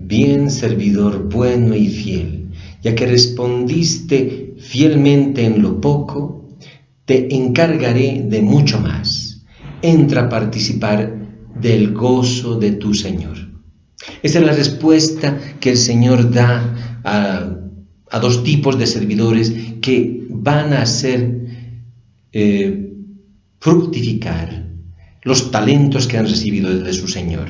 Bien, servidor bueno y fiel, ya que respondiste fielmente en lo poco, te encargaré de mucho más. Entra a participar del gozo de tu Señor. Esta es la respuesta que el Señor da a dos tipos de servidores que van a hacer fructificar los talentos que han recibido de su Señor.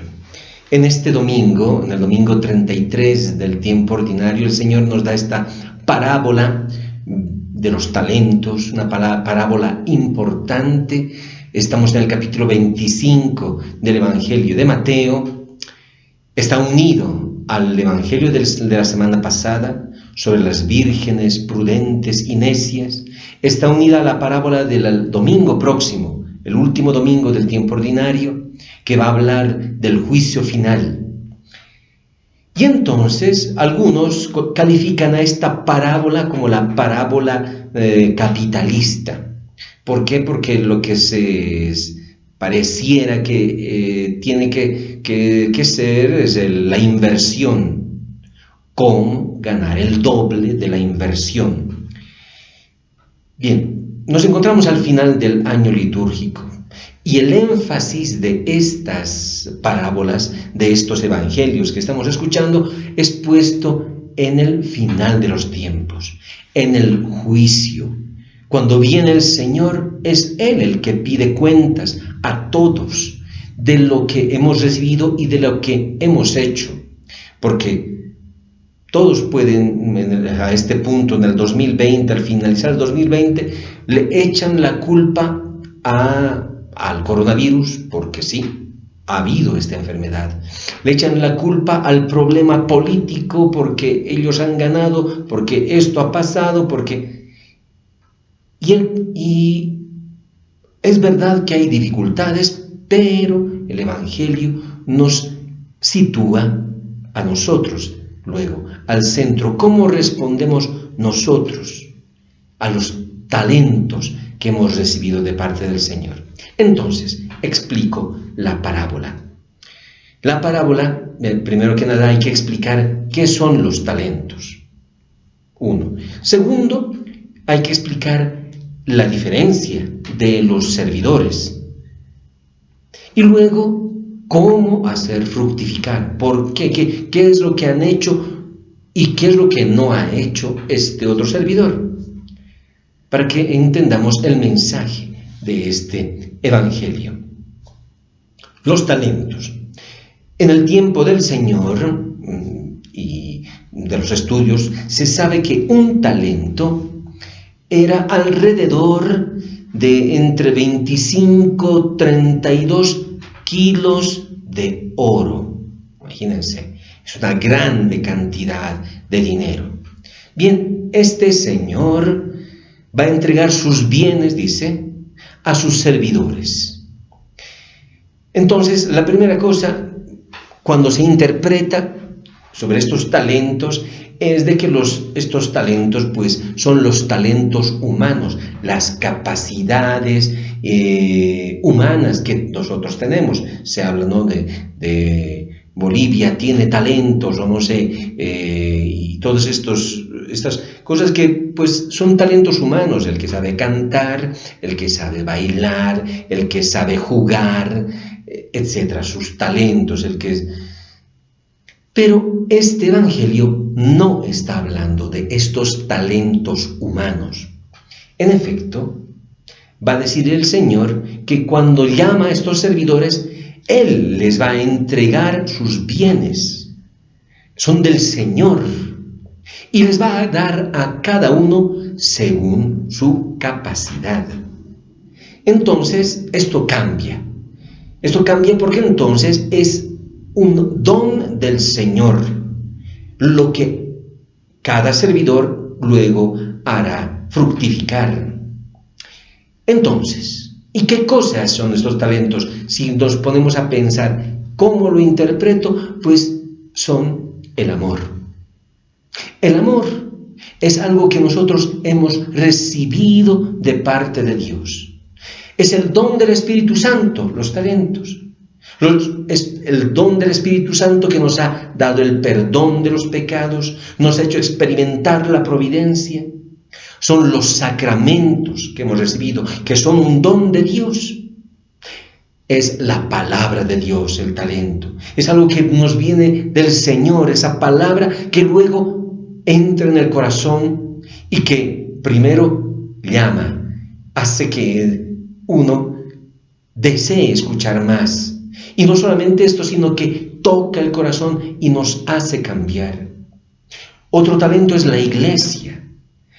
En este domingo, en el domingo 33 del tiempo ordinario, el Señor nos da esta parábola de los talentos, una parábola importante. Estamos en el capítulo 25 del Evangelio de Mateo. Está unido al Evangelio de la semana pasada sobre las vírgenes prudentes y necias. Está unida a la parábola del domingo próximo, el último domingo del tiempo ordinario, que va a hablar del juicio final. Y entonces algunos califican a esta parábola como la parábola capitalista. ¿Por qué? Porque lo que pareciera que tiene que ser es la inversión. ¿Cómo ganar el doble de la inversión? Bien, nos encontramos al final del año litúrgico. Y el énfasis de estas parábolas, de estos evangelios que estamos escuchando, es puesto en el final de los tiempos, en el juicio. Cuando viene el Señor, es Él el que pide cuentas a todos de lo que hemos recibido y de lo que hemos hecho. Porque todos pueden, a este punto, en el 2020, al finalizar el 2020, le echan la culpa al coronavirus, porque sí, ha habido esta enfermedad. Le echan la culpa al problema político, porque ellos han ganado, porque esto ha pasado, porque... Y es verdad que hay dificultades, pero el Evangelio nos sitúa a nosotros, luego, al centro. ¿Cómo respondemos nosotros a los talentos que hemos recibido de parte del Señor? Entonces, explico la parábola. La parábola, primero que nada, hay que explicar qué son los talentos. Uno. Segundo, hay que explicar la diferencia de los servidores. Y luego, cómo hacer fructificar. ¿Por qué? ¿Qué es lo que han hecho y qué es lo que no ha hecho este otro servidor? Para que entendamos el mensaje de este evangelio. Los talentos. En el tiempo del Señor y de los estudios, se sabe que un talento era alrededor de entre 25 y 32 kilos de oro. Imagínense, es una grande cantidad de dinero. Bien, este señor va a entregar sus bienes, dice, a sus servidores. Entonces, la primera cosa, cuando se interpreta sobre estos talentos, es de que estos talentos, pues, son los talentos humanos, las capacidades humanas que nosotros tenemos. Se habla, ¿no?, de Bolivia tiene talentos, o no sé, y todas estas cosas que, pues, son talentos humanos: el que sabe cantar, el que sabe bailar, el que sabe jugar, etcétera, sus talentos, Pero este evangelio no está hablando de estos talentos humanos. En efecto, va a decir el Señor que cuando llama a estos servidores, Él les va a entregar sus bienes. Son del Señor. Y les va a dar a cada uno según su capacidad. Entonces, esto cambia. Esto cambia porque entonces es un don del Señor, lo que cada servidor luego hará fructificar. Entonces, ¿y qué cosas son estos talentos? Si nos ponemos a pensar cómo lo interpreto, pues son el amor. El amor es algo que nosotros hemos recibido de parte de Dios. Es el don del Espíritu Santo, los talentos. Es el don del Espíritu Santo que nos ha dado el perdón de los pecados, nos ha hecho experimentar la providencia. Son los sacramentos que hemos recibido, que son un don de Dios. Es la palabra de Dios, el talento. Es algo que nos viene del Señor, esa palabra que luego entra en el corazón y que primero llama, hace que uno desee escuchar más. Y no solamente esto, sino que toca el corazón y nos hace cambiar. Otro talento es la iglesia.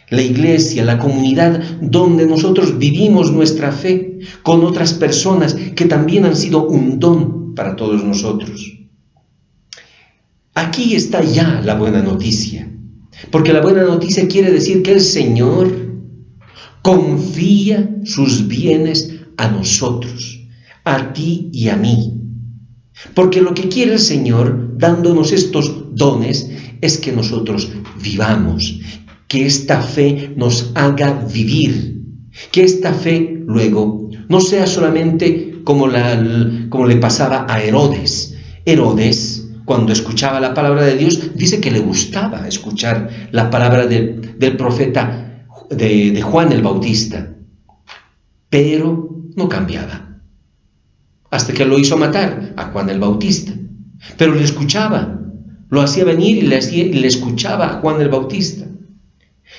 La iglesia, la comunidad donde nosotros vivimos nuestra fe con otras personas que también han sido un don para todos nosotros. Aquí está ya la buena noticia, porque la buena noticia quiere decir que el Señor confía sus bienes a nosotros, a ti y a mí. Porque lo que quiere el Señor, dándonos estos dones, es que nosotros vivamos, que esta fe nos haga vivir, que esta fe luego no sea solamente como le pasaba a Herodes. Herodes, cuando escuchaba la palabra de Dios, dice que le gustaba escuchar la palabra del profeta de Juan el Bautista, pero no cambiaba. Hasta que lo hizo matar a Juan el Bautista. Pero le escuchaba, lo hacía venir y le escuchaba a Juan el Bautista.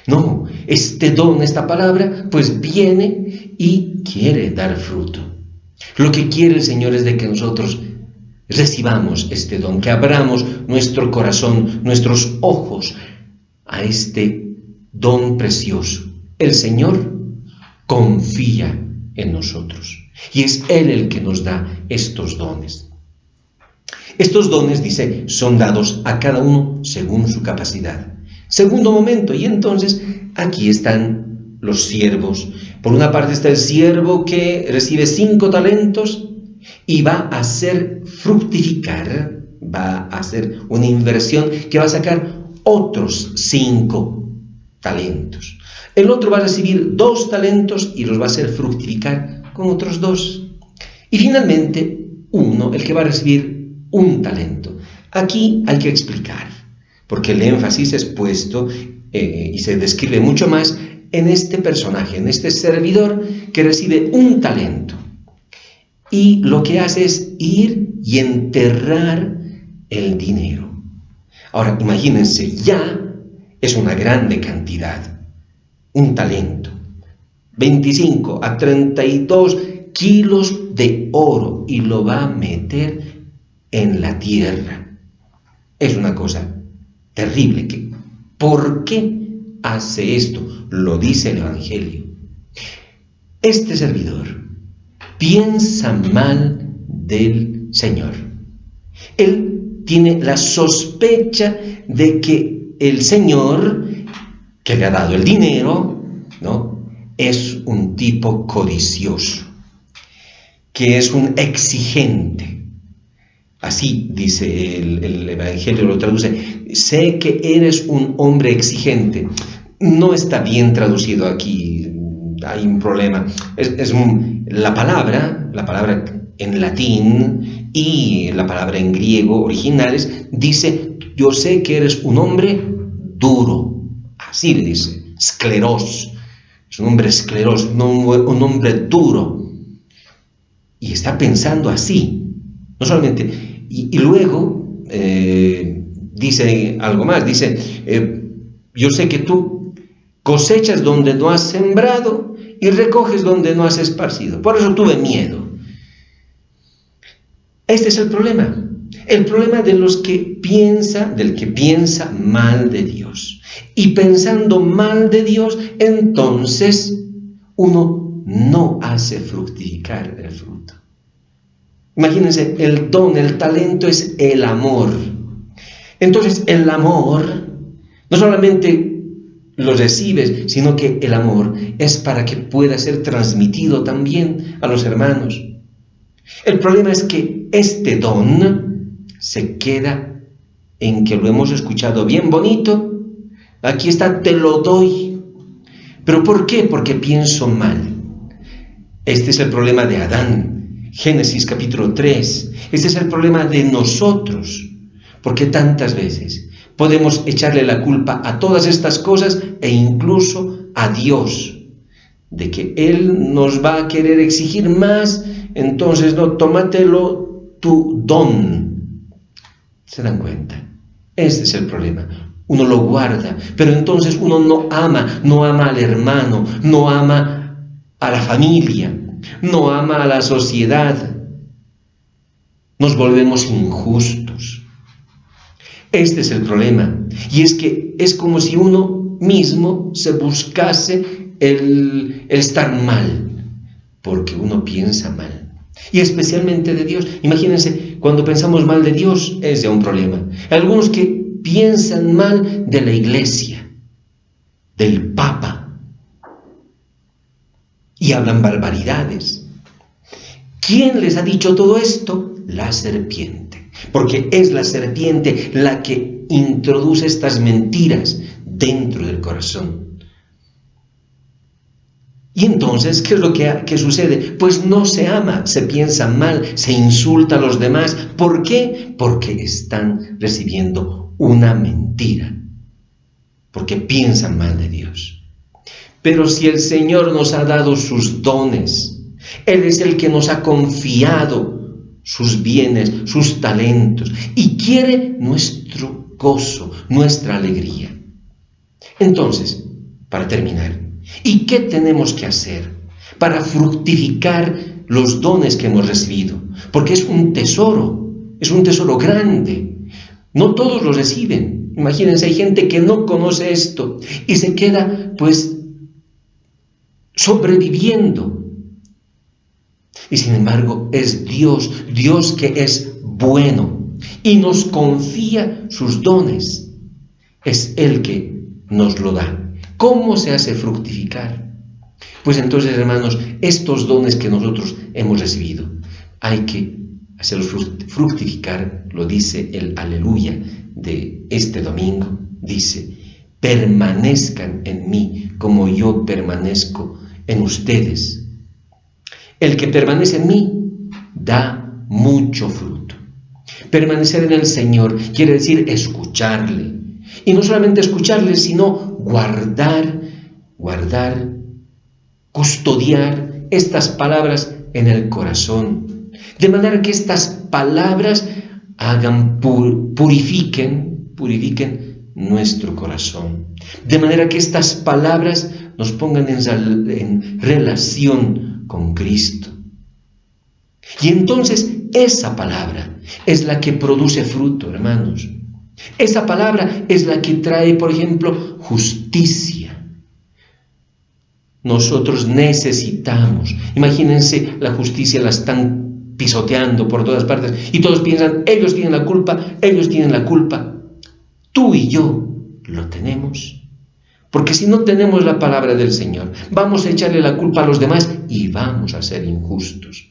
No, este don, esta palabra, pues viene y quiere dar fruto. Lo que quiere el Señor es de que nosotros recibamos este don, que abramos nuestro corazón, nuestros ojos a este don precioso. El Señor confía en nosotros. Y es Él el que nos da estos dones. Estos dones, dice, son dados a cada uno según su capacidad. Segundo momento, y entonces aquí están los siervos. Por una parte está el siervo que recibe 5 talentos y va a hacer fructificar, va a hacer una inversión que va a sacar otros 5 talentos. El otro va a recibir 2 talentos y los va a hacer fructificar con otros 2. Y finalmente, uno, el que va a recibir 1 talento. Aquí hay que explicar, porque el énfasis es puesto y se describe mucho más en este personaje, en este servidor que recibe 1 talento. Y lo que hace es ir y enterrar el dinero. Ahora, imagínense, ya es una grande cantidad. 1 talento. 25 a 32 kilos de oro y lo va a meter en la tierra. Es una cosa terrible. ¿Por qué hace esto? Lo dice el Evangelio. Este servidor piensa mal del Señor. Él tiene la sospecha de que el Señor, que le ha dado el dinero, ¿no?, es un tipo codicioso, que es un exigente. Así dice el Evangelio, lo traduce: sé que eres un hombre exigente. No está bien traducido aquí, hay un problema. La palabra en latín y la palabra en griego originales dice: yo sé que eres un hombre duro. Así le dice, scleros. Es un hombre escleroso, un hombre duro. Y está pensando así. No solamente. Y luego dice algo más. Dice, yo sé que tú cosechas donde no has sembrado y recoges donde no has esparcido. Por eso tuve miedo. Este es el problema. El problema del que piensa mal de Dios. Y pensando mal de Dios, entonces uno no hace fructificar el fruto. Imagínense, el don, el talento es el amor. Entonces el amor no solamente lo recibes, sino que el amor es para que pueda ser transmitido también a los hermanos. El problema es que este don se queda en que lo hemos escuchado bien bonito. Aquí está, te lo doy. ¿Pero por qué? Porque pienso mal. Este es el problema de Adán. Génesis capítulo 3. Este es el problema de nosotros, porque tantas veces podemos echarle la culpa a todas estas cosas e incluso a Dios, de que Él nos va a querer exigir más, entonces no, tómatelo tu don. ¿Se dan cuenta? Este es el problema. Uno lo guarda, pero entonces uno no ama al hermano, no ama a la familia, no ama a la sociedad. Nos volvemos injustos. Este es el problema. Y es que es como si uno mismo se buscase el estar mal, porque uno piensa mal. Y especialmente de Dios. Imagínense, cuando pensamos mal de Dios es ya un problema. Algunos que piensan mal de la iglesia, del Papa, y hablan barbaridades. ¿Quién les ha dicho todo esto? La serpiente. Porque es la serpiente la que introduce estas mentiras dentro del corazón. Y entonces, ¿qué es lo que sucede? Pues no se ama, se piensa mal, se insulta a los demás. ¿Por qué? Porque están recibiendo una mentira. Porque piensan mal de Dios. Pero si el Señor nos ha dado sus dones, Él es el que nos ha confiado sus bienes, sus talentos, y quiere nuestro gozo, nuestra alegría. Entonces, para terminar, ¿y qué tenemos que hacer para fructificar los dones que hemos recibido? Porque es un tesoro grande. No todos lo reciben. Imagínense, hay gente que no conoce esto y se queda, pues, sobreviviendo. Y sin embargo, es Dios que es bueno y nos confía sus dones. Es Él que nos lo da. ¿Cómo se hace fructificar? Pues entonces, hermanos, estos dones que nosotros hemos recibido, hay que hacerlos fructificar, lo dice el aleluya de este domingo. Dice, permanezcan en mí como yo permanezco en ustedes. El que permanece en mí da mucho fruto. Permanecer en el Señor quiere decir escucharle. Y no solamente escucharle, sino guardar, custodiar estas palabras en el corazón. De manera que estas palabras purifiquen nuestro corazón. De manera que estas palabras nos pongan en relación con Cristo. Y entonces esa palabra es la que produce fruto, hermanos. Esa palabra es la que trae, por ejemplo, justicia. Nosotros necesitamos, imagínense, la justicia la están pisoteando por todas partes y todos piensan, ellos tienen la culpa. Tú y yo lo tenemos. Porque si no tenemos la palabra del Señor, vamos a echarle la culpa a los demás y vamos a ser injustos.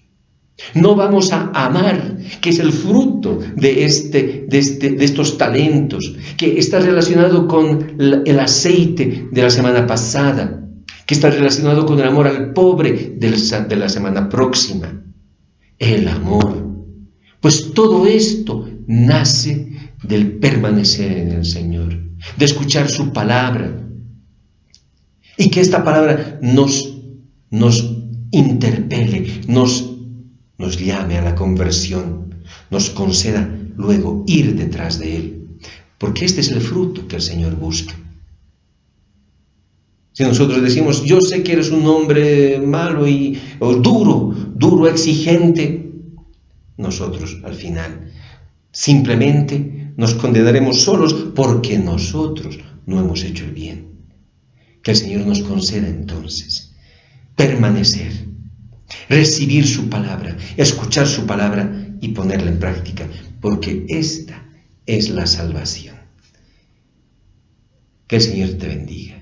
No vamos a amar, que es el fruto de estos talentos, que está relacionado con el aceite de la semana pasada, que está relacionado con el amor al pobre de la semana próxima. El amor. Pues todo esto nace del permanecer en el Señor, de escuchar su palabra, y que esta palabra nos interpele, nos llame a la conversión, nos conceda luego ir detrás de Él, porque este es el fruto que el Señor busca. Si nosotros decimos, yo sé que eres un hombre malo o duro, exigente, nosotros al final simplemente nos condenaremos solos porque nosotros no hemos hecho el bien. Que el Señor nos conceda entonces permanecer, recibir su palabra, escuchar su palabra y ponerla en práctica, porque esta es la salvación. Que el Señor te bendiga.